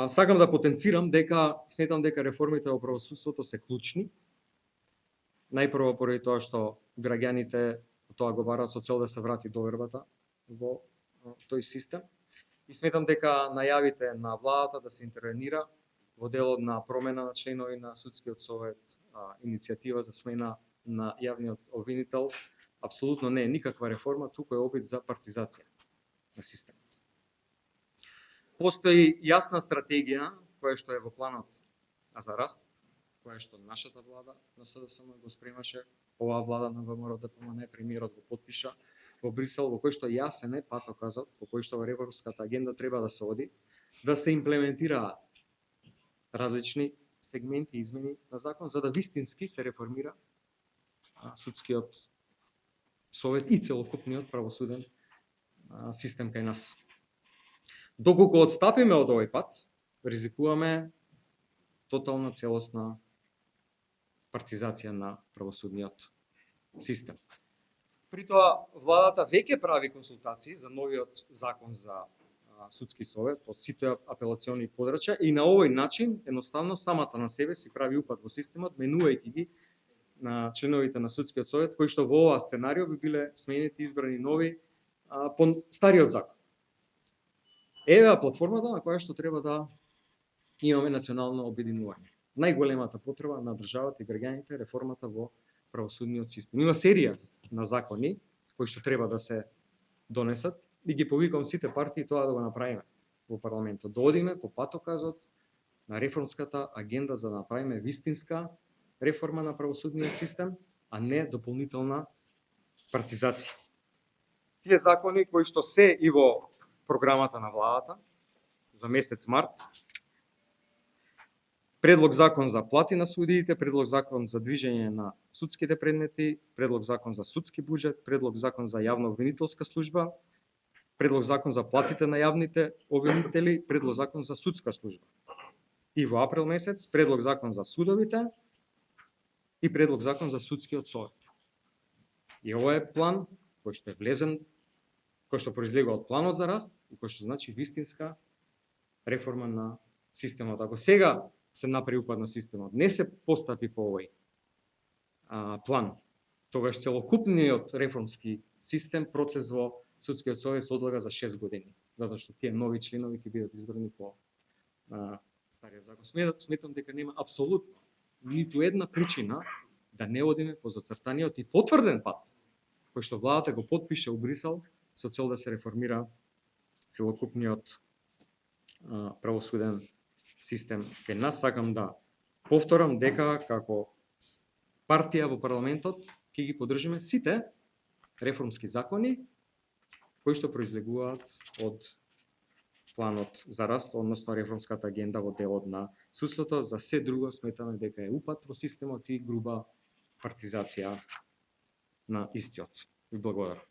Сакам да потенцирам дека сметам дека реформите во правосудството се клучни. Најпрво поради тоа што граѓаните тоа го бараат со цел да се врати довербата во тој систем. И сметам дека најавите на владата да се интервенира во делот на промена на членови на судскиот совет, иницијатива за смена на јавниот обвинител, апсолутно не е никаква реформа, туку е опит за партизација на системот. Постои јасна стратегија која што е во планот за раст, која што нашата влада на СДСМ го спремаше, оваа влада на ВМРО ДПМН, премиерот го потпиша во Брисел, во кој што јасен е патоказот, во кој што реформската агенда треба да се оди, да се имплементираат различни сегменти и измени на закон, за да вистински се реформира судскиот совет и целокупниот правосуден систем кај нас. Доколку отстапиме од овој пат, ризикуваме тотална целосна партизација на правосудниот систем. При тоа, владата веќе прави консултации за новиот закон за судски совет по сите апелациони подрачја и на овој начин, едноставно, самата на себе си прави упад во системот, менувајќи ги на членовите на судскиот совет, кои што во оваа сценарио би биле сменети, избрани нови по стариот закон. Еве платформата на која што треба да имаме национално обединување. Најголемата потреба на државата и граѓаните е реформата во правосудниот систем. Има серија на закони кои што треба да се донесат и ги повикам сите партии тоа да го направиме во парламентот. Да одиме по патоказот на реформската агенда за да направиме вистинска реформа на правосудниот систем, а не дополнителна партизација. Тие закони кои што се и во програмата на владата за месец март, предлог закон за плати на судиите, предлог закон за движење на судските предмети, предлог закон за судски буџет, предлог закон за јавна обвинителска служба, предлог закон за платите на јавните обвинители, предлог закон за судска служба. И во април месец предлог закон за судовите и предлог закон за судскиот совет. И ова е план кој што е влезен, кој што произлегува од планот за раст и кој што значи вистинска реформа на системот. Ако сега се направи упад на системот, не се постапи по овој план, тогаш целокупниот реформски систем, процес во судскиот совет се одлага за 6 години, затоа што тие нови членови ќе бидат избрани по стариот закон. Сметам дека нема апсолутно ниту една причина да не одиме по зацртаниот и потврден пат, кој што владата го потпише у Брисел со цел да се реформира целокупниот правосуден систем. Кај нас сакам да повторам дека како партија во парламентот ќе ги поддржиме сите реформски закони кои што произлегуваат од планот за раст, односно реформската агенда во делот на судството. За се друго сметаме дека е упад во системот и груба партизација на истиот. Ви благодарам.